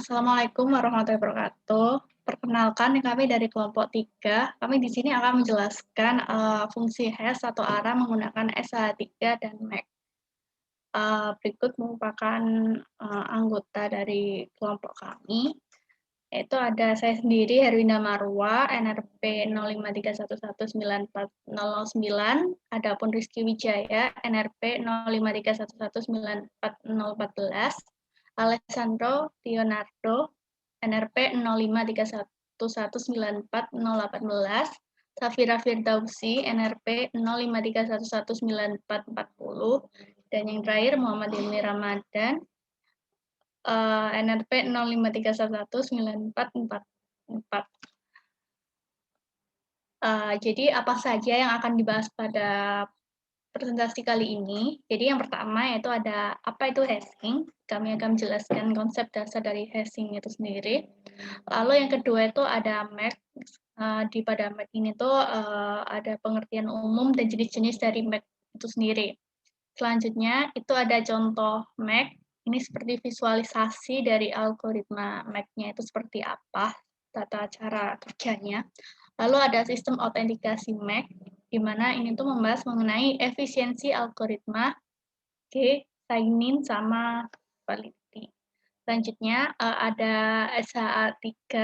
Assalamualaikum warahmatullahi wabarakatuh. Perkenalkan, kami dari kelompok 3. Kami di sini akan menjelaskan fungsi hash atau arah menggunakan SH3 dan Mac. Berikut merupakan anggota dari kelompok kami, yaitu ada saya sendiri, Herwinda Marwa, NRP 0531194009, adapun Rizky Wijaya, NRP 0531194014, Alessandro Leonardo, NRP 0531194018, Safira Firdausi, NRP 0531194040, dan yang terakhir Muhammad Ilmi Ramadan, NRP 0531194444. Jadi apa saja yang akan dibahas pada presentasi kali ini? Jadi yang pertama yaitu ada apa itu hashing. Kami akan menjelaskan konsep dasar dari hashing itu sendiri. Lalu yang kedua itu ada MAC. Pada MAC ini tuh ada pengertian umum dan jenis-jenis dari MAC itu sendiri. Selanjutnya itu ada contoh MAC. Ini seperti visualisasi dari algoritma MAC-nya itu seperti apa, tata cara kerjanya. Lalu ada sistem autentikasi MAC, di mana ini tuh membahas mengenai efisiensi algoritma sign-in sama validity. Selanjutnya ada SHA-3.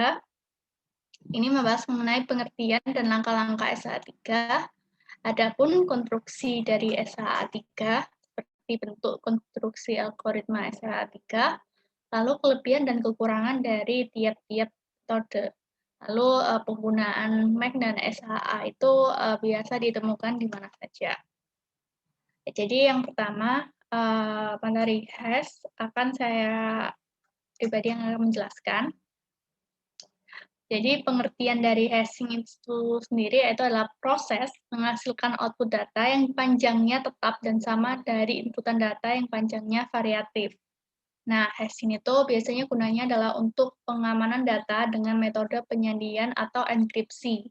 Ini membahas mengenai pengertian dan langkah-langkah SHA-3. Adapun konstruksi dari SHA-3 seperti bentuk konstruksi algoritma SHA-3, lalu kelebihan dan kekurangan dari tiap-tiap metode. Lalu penggunaan MAC dan SHA itu biasa ditemukan di mana saja. Jadi yang pertama, materi hash akan saya pribadi yang akan menjelaskan. Jadi pengertian dari hashing itu sendiri yaitu adalah proses menghasilkan output data yang panjangnya tetap dan sama dari inputan data yang panjangnya variatif. Nah, hashing itu biasanya gunanya adalah untuk pengamanan data dengan metode penyandian atau enkripsi.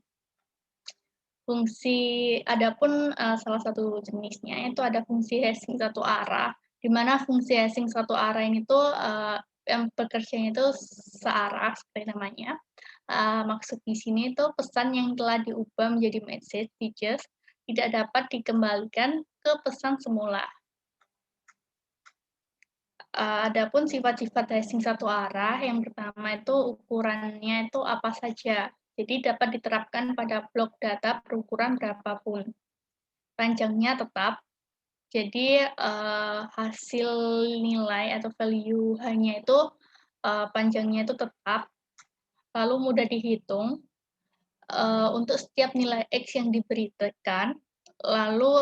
Adapun salah satu jenisnya itu ada fungsi hashing satu arah, di mana fungsi hashing satu arah ini tuh yang bekerjanya itu searah seperti namanya. Maksud di sini itu pesan yang telah diubah menjadi messages tidak dapat dikembalikan ke pesan semula. Adapun sifat-sifat hashing satu arah, yang pertama itu ukurannya itu apa saja. Jadi dapat diterapkan pada blok data berukuran berapapun. Panjangnya tetap, jadi hasil nilai atau value hanya itu panjangnya itu tetap, lalu mudah dihitung untuk setiap nilai X yang diberikan, lalu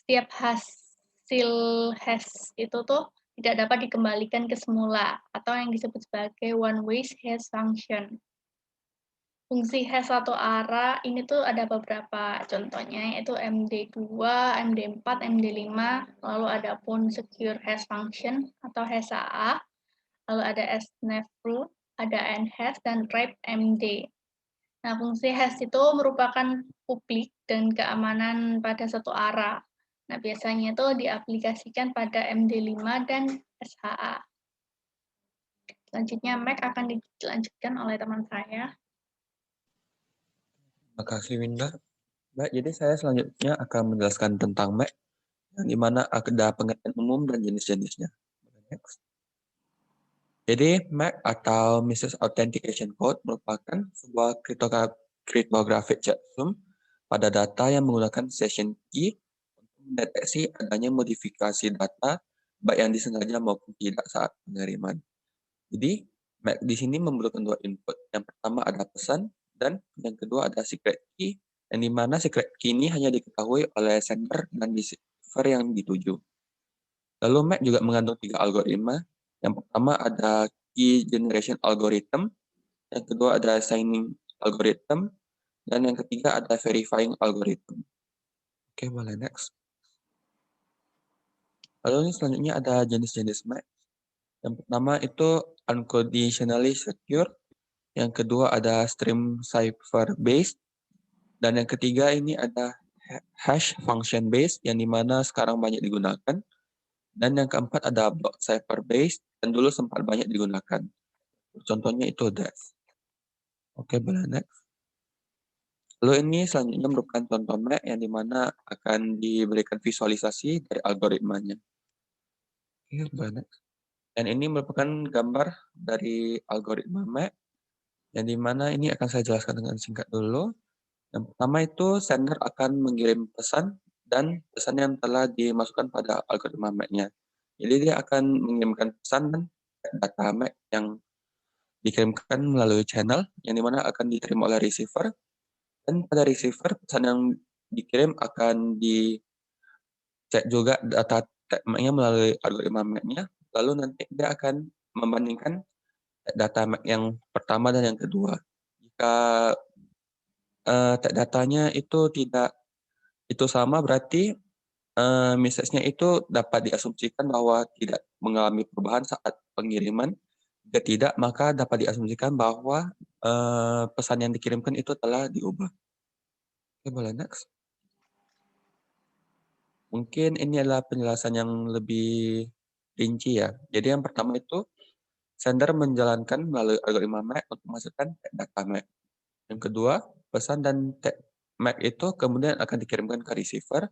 setiap hasil hash itu tuh tidak dapat dikembalikan ke semula, atau yang disebut sebagai one-way hash function. Fungsi hash satu arah ini tuh ada beberapa contohnya, yaitu MD2, MD4, MD5, lalu ada pun secure hash function atau HSA, lalu ada snapRule, ada nhash, dan wrap MD. Nah, fungsi hash itu merupakan publik dan keamanan pada satu arah. Nah, biasanya itu diaplikasikan pada MD5 dan SHA. Selanjutnya, MAC akan dilanjutkan oleh teman saya. Terima kasih, Winda. Baik, jadi saya selanjutnya akan menjelaskan tentang MAC, yang dimana ada pengertian umum dan jenis-jenisnya. Next. Jadi, MAC atau Message Authentication Code merupakan sebuah cryptographic checksum pada data yang menggunakan session key untuk mendeteksi adanya modifikasi data, baik yang disengaja maupun tidak saat pengiriman. Jadi, MAC di sini memerlukan dua input. Yang pertama ada pesan, dan yang kedua ada secret key, yang dimana secret key ini hanya diketahui oleh sender dan receiver yang dituju. Lalu MAC juga mengandung 3 algoritma. Yang pertama ada key generation algorithm, yang kedua ada signing algorithm, dan yang ketiga ada verifying algorithm. Oke, boleh next. Lalu ini selanjutnya ada jenis-jenis MAC. Yang pertama itu unconditionally secure, yang kedua ada stream cipher based, dan yang ketiga ini ada hash function based yang dimana sekarang banyak digunakan. Dan yang keempat ada block cipher base, dan dulu sempat banyak digunakan. Contohnya itu Dash. Oke, boleh next. Lalu ini selanjutnya merupakan contoh MAC yang dimana akan diberikan visualisasi dari algoritmanya. Oke, boleh next. Dan ini merupakan gambar dari algoritma MAC, yang dimana ini akan saya jelaskan dengan singkat dulu. Yang pertama itu sender akan mengirim pesan, dan pesan yang telah dimasukkan pada algoritma MAC-nya. Jadi dia akan mengirimkan pesan dan data MAC yang dikirimkan melalui channel, yang dimana akan diterima oleh receiver, dan pada receiver pesan yang dikirim akan dicek juga data MAC-nya melalui algoritma MAC-nya, lalu nanti dia akan membandingkan data MAC yang pertama dan yang kedua. Jika tag datanya itu tidak itu sama, berarti message-nya itu dapat diasumsikan bahwa tidak mengalami perubahan saat pengiriman. Jika tidak, maka dapat diasumsikan bahwa pesan yang dikirimkan itu telah diubah. Oke, boleh next. Mungkin ini adalah penjelasan yang lebih rinci ya. Jadi yang pertama itu, sender menjalankan melalui algoritma MAC untuk menghasilkan tag data MAC. Yang kedua, pesan dan tag MAC itu kemudian akan dikirimkan ke receiver.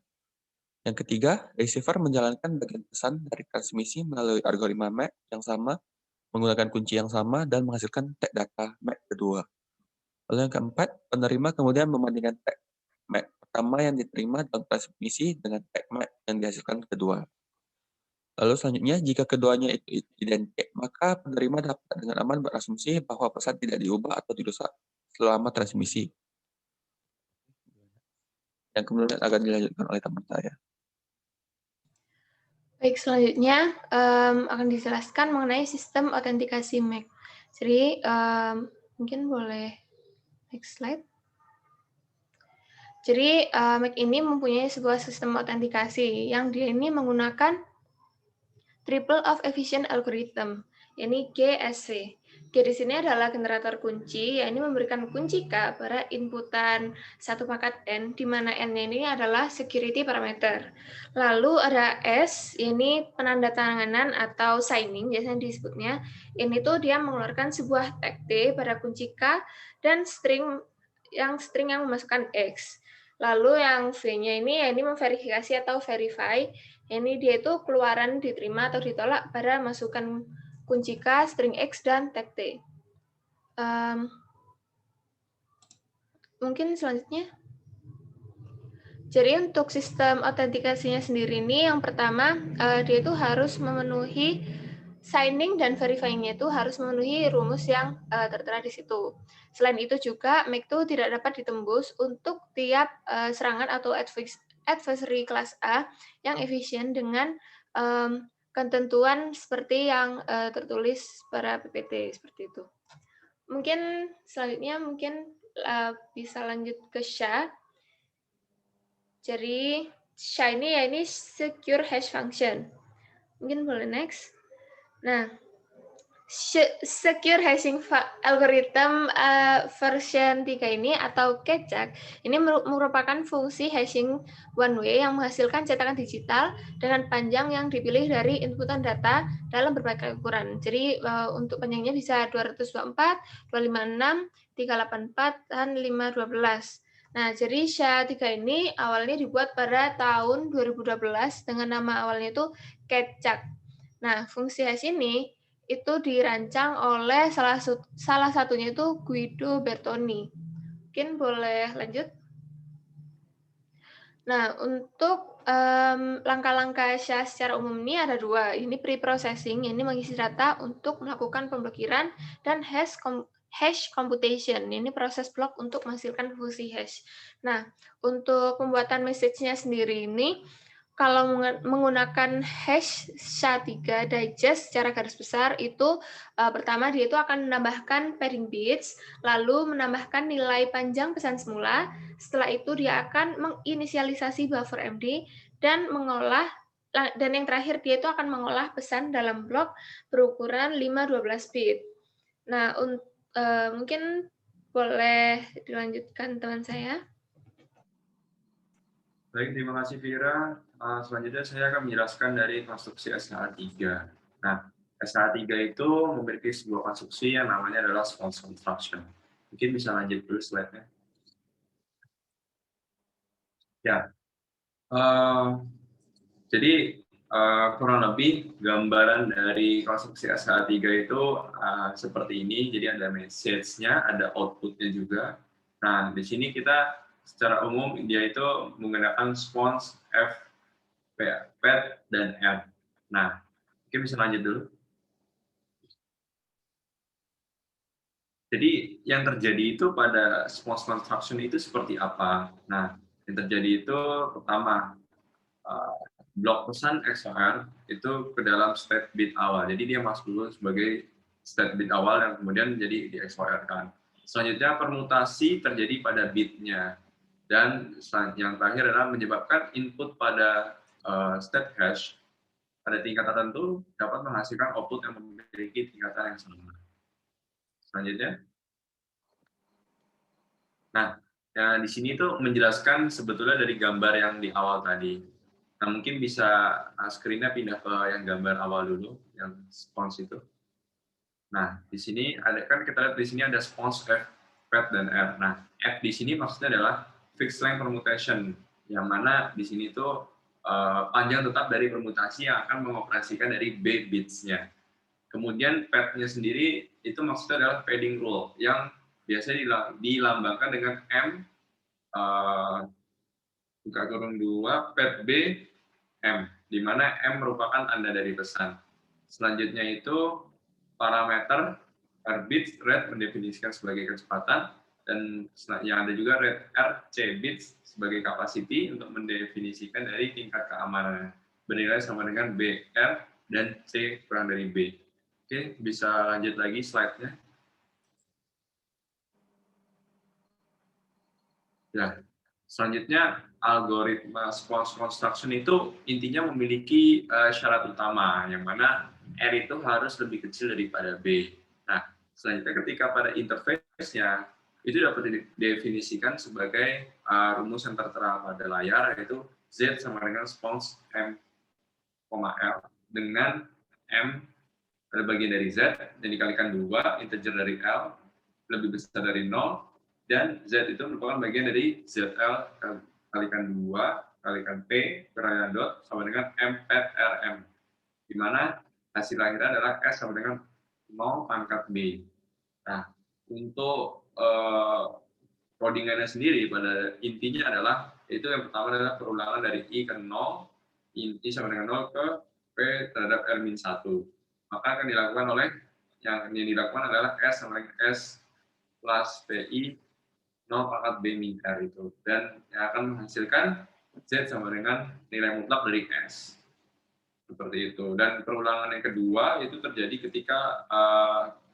Yang ketiga, receiver menjalankan bagian pesan dari transmisi melalui algoritma MAC yang sama, menggunakan kunci yang sama, dan menghasilkan tag data MAC kedua. Lalu yang keempat, penerima kemudian membandingkan tag MAC pertama yang diterima dalam transmisi dengan tag MAC yang dihasilkan kedua. Lalu selanjutnya, jika keduanya itu identik, maka penerima dapat dengan aman berasumsi bahwa pesan tidak diubah atau dirusak selama transmisi. Yang kemudian akan dilanjutkan oleh teman saya. Baik, selanjutnya akan dijelaskan mengenai sistem autentikasi MAC. Jadi, mungkin boleh next slide. Jadi, MAC ini mempunyai sebuah sistem autentikasi yang dia ini menggunakan Triple of Efficient Algorithm, yakni GSC. G di sini adalah generator kunci, yang ini memberikan kunci K pada inputan satu pangkat N, di mana N ini adalah security parameter. Lalu ada S, ini penandatanganan atau signing, biasanya disebutnya. Ini tuh dia mengeluarkan sebuah tag T pada kunci K dan string yang memasukkan X. Lalu yang V-nya ini memverifikasi atau verify. Ini dia itu keluaran diterima atau ditolak pada masukan kunci K, string X, dan tag T. Mungkin selanjutnya. Jadi untuk sistem autentikasinya sendiri ini, yang pertama dia itu harus memenuhi signing dan verifying-nya itu harus memenuhi rumus yang tertera di situ. Selain itu juga MAC itu tidak dapat ditembus untuk tiap serangan atau adversary kelas A yang efisien dengan ketentuan seperti yang tertulis pada PPT seperti itu. Mungkin selanjutnya bisa lanjut ke SHA. Jadi SHA ini secure hash function. Mungkin boleh next. Nah, secure hashing algorithm version 3 ini atau KECAK ini merupakan fungsi hashing one way yang menghasilkan cetakan digital dengan panjang yang dipilih dari inputan data dalam berbagai ukuran. Jadi untuk panjangnya bisa 224, 256, 384, dan 512. Nah, jadi SHA-3 ini awalnya dibuat pada tahun 2012 dengan nama awalnya itu KECAK. Nah, fungsi hash ini itu dirancang oleh salah satunya itu Guido Bertoni. Mungkin boleh lanjut. Nah, untuk langkah-langkah SHA secara umum ini ada dua. Ini pre-processing, ini mengisi data untuk melakukan pemblokiran, dan hash computation, ini proses blok untuk menghasilkan fungsi hash. Nah, untuk pembuatan message-nya sendiri ini, kalau menggunakan hash SHA-3 digest secara garis besar itu pertama dia itu akan menambahkan padding bits, lalu menambahkan nilai panjang pesan semula. Setelah itu dia akan menginisialisasi buffer MD dan yang terakhir dia itu akan mengolah pesan dalam blok berukuran 512 bit. Nah, mungkin boleh dilanjutkan teman saya. Baik, terima kasih Vira. Selanjutnya saya akan menjelaskan dari konstruksi SHA-3. Nah, SHA-3 itu memiliki sebuah konstruksi yang namanya adalah response construction. Mungkin bisa lanjut dulu slide-nya. Ya, jadi kurang lebih gambaran dari konstruksi SHA-3 itu seperti ini. Jadi ada message-nya, ada output-nya juga. Nah, di sini kita secara umum dia itu menggunakan response F, PET, dan R. Nah, mungkin bisa lanjut dulu. Jadi yang terjadi itu pada response construction itu seperti apa? Nah, yang terjadi itu pertama, blok pesan XOR itu ke dalam state bit awal. Jadi dia masuk dulu sebagai state bit awal yang kemudian jadi di XOR-kan. Selanjutnya permutasi terjadi pada bitnya. Dan yang terakhir adalah menyebabkan input pada state hash pada tingkat tertentu dapat menghasilkan output yang memiliki tingkatan yang sama. Selanjutnya. Nah, ya di sini tuh menjelaskan sebetulnya dari gambar yang di awal tadi. Nah, mungkin bisa screen-nya pindah ke yang gambar awal dulu, yang response itu. Nah, di sini ada kan kita lihat di sini ada response F, PET, dan R. Nah, F di sini maksudnya adalah fixed length permutation, yang mana di sini tuh panjang tetap dari permutasi yang akan mengoperasikan dari B bits-nya. Kemudian PET-nya sendiri itu maksudnya adalah padding rule, yang biasanya dilambangkan dengan M buka kurung 2 PET B M, di mana M merupakan tanda dari pesan. Selanjutnya itu parameter R bits rate mendefinisikan sebagai kecepatan, dan yang ada juga rate R C bits sebagai capacity untuk mendefinisikan dari tingkat keamanan bernilai sama dengan B R dan C kurang dari B. Oke, bisa lanjut lagi slide-nya. Ya, selanjutnya algoritma response construction itu intinya memiliki syarat utama, yang mana R itu harus lebih kecil daripada B. Nah, selanjutnya ketika pada interface-nya, itu dapat didefinisikan sebagai rumus yang tertera pada layar, yaitu Z sama dengan response M, R, dengan M pada bagian dari Z, dan dikalikan 2, integer dari L, lebih besar dari 0, dan Z itu merupakan bagian dari ZL kalikan 2, kalikan P, kalikan dot, sama dengan M, PET, RM. Di mana hasil akhirnya adalah S sama dengan 0 pangkat B. Nah, untuk codingannya sendiri pada intinya adalah, itu yang pertama adalah perulangan dari I ke 0, I sama dengan 0 ke P terhadap R-1. Maka akan dilakukan oleh, yang dilakukan adalah S sama dengan S plus PI 0 pangkat B min R itu. Dan yang akan menghasilkan Z sama dengan nilai mutlak dari S. Seperti itu. Dan perulangan yang kedua itu terjadi ketika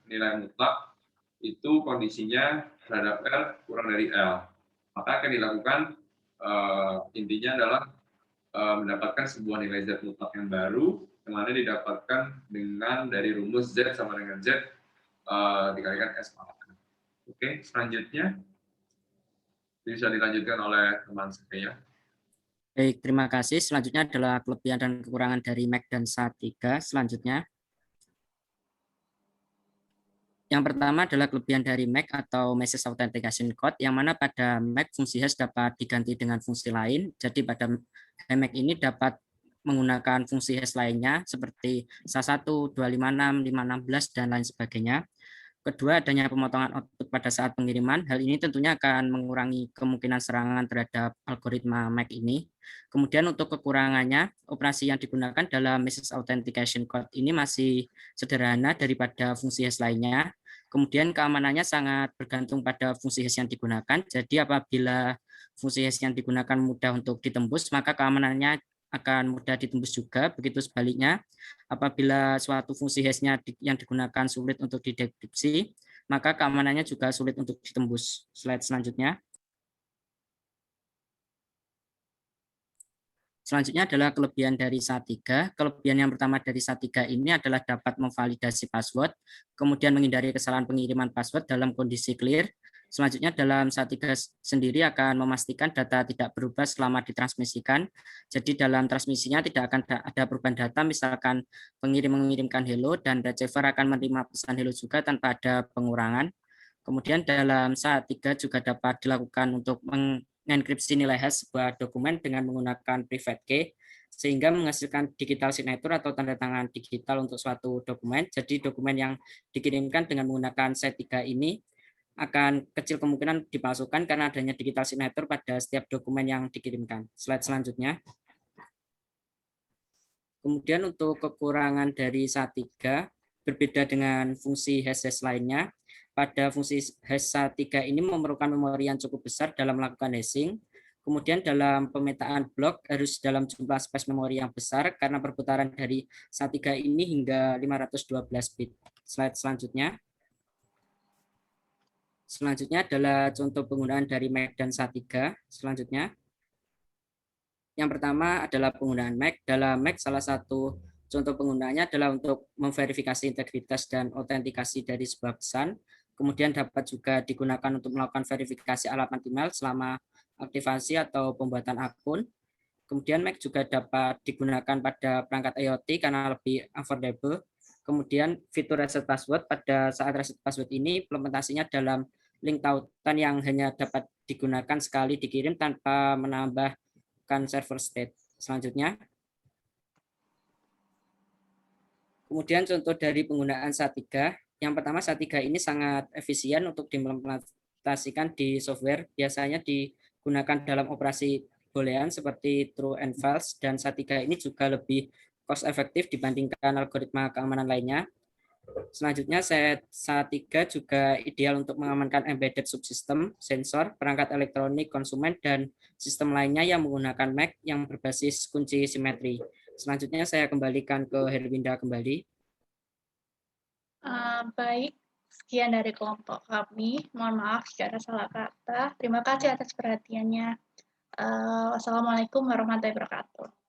nilai mutlak itu kondisinya terhadap R kurang dari L. Maka akan dilakukan, intinya adalah mendapatkan sebuah nilai Z mutlak yang baru, yang mana didapatkan dengan dari rumus Z sama dengan Z dikalikan S pangkat. Oke, selanjutnya bisa dilanjutkan oleh teman saya. Baik, terima kasih. Selanjutnya adalah kelebihan dan kekurangan dari MAC dan SHA-3. Selanjutnya, yang pertama adalah kelebihan dari MAC atau Message Authentication Code, yang mana pada MAC fungsi hash dapat diganti dengan fungsi lain. Jadi pada MAC ini dapat menggunakan fungsi hash lainnya seperti SHA-1, 256, 516, dan lain sebagainya. Kedua, adanya pemotongan output pada saat pengiriman. Hal ini tentunya akan mengurangi kemungkinan serangan terhadap algoritma MAC ini. Kemudian untuk kekurangannya, operasi yang digunakan dalam Message Authentication Code ini masih sederhana daripada fungsi hash lainnya. Kemudian keamanannya sangat bergantung pada fungsi hash yang digunakan. Jadi apabila fungsi hash yang digunakan mudah untuk ditembus, maka keamanannya akan mudah ditembus juga. Begitu sebaliknya, apabila suatu fungsi hash-nya yang digunakan sulit untuk didekripsi, maka keamanannya juga sulit untuk ditembus. Slide selanjutnya. Selanjutnya adalah kelebihan dari SHA-3. Kelebihan yang pertama dari SHA-3 ini adalah dapat memvalidasi password, kemudian menghindari kesalahan pengiriman password dalam kondisi clear, Selanjutnya dalam SHA-3 sendiri akan memastikan data tidak berubah selama ditransmisikan. Jadi dalam transmisinya tidak akan ada perubahan data, misalkan pengirim mengirimkan hello dan receiver akan menerima pesan hello juga tanpa ada pengurangan. Kemudian dalam SHA-3 juga dapat dilakukan untuk mengenkripsi nilai hash sebuah dokumen dengan menggunakan private key, sehingga menghasilkan digital signature atau tanda tangan digital untuk suatu dokumen. Jadi dokumen yang dikirimkan dengan menggunakan SHA-3 ini akan kecil kemungkinan dipalsukan karena adanya digital signature pada setiap dokumen yang dikirimkan. Slide selanjutnya. Kemudian untuk kekurangan dari SHA-3 berbeda dengan fungsi hash lainnya. Pada fungsi hash SHA-3 ini memerlukan memori yang cukup besar dalam melakukan hashing. Kemudian dalam pemetaan blok harus dalam jumlah space memori yang besar karena perputaran dari SHA-3 ini hingga 512 bit. Slide selanjutnya. Selanjutnya adalah contoh penggunaan dari MAC dan SHA-3. Selanjutnya, yang pertama adalah penggunaan MAC. Dalam MAC, salah satu contoh penggunaannya adalah untuk memverifikasi integritas dan autentikasi dari sebuah pesan. Kemudian dapat juga digunakan untuk melakukan verifikasi alamat email selama aktivasi atau pembuatan akun. Kemudian MAC juga dapat digunakan pada perangkat IoT karena lebih affordable. Kemudian fitur reset password, pada saat reset password ini implementasinya dalam link tautan yang hanya dapat digunakan sekali dikirim tanpa menambahkan server state. Selanjutnya, kemudian contoh dari penggunaan SHA-3. Yang pertama, SHA-3 ini sangat efisien untuk diimplementasikan di software. Biasanya digunakan dalam operasi boolean seperti true and false, dan SHA-3 ini juga lebih cost efektif dibandingkan algoritma keamanan lainnya. Selanjutnya, SHA-3 juga ideal untuk mengamankan embedded subsystem, sensor, perangkat elektronik konsumen, dan sistem lainnya yang menggunakan MAC yang berbasis kunci simetri. Selanjutnya saya kembalikan ke Herwinda kembali. Baik, sekian dari kelompok kami. Mohon maaf jika ada salah kata. Terima kasih atas perhatiannya. Wassalamualaikum warahmatullahi wabarakatuh.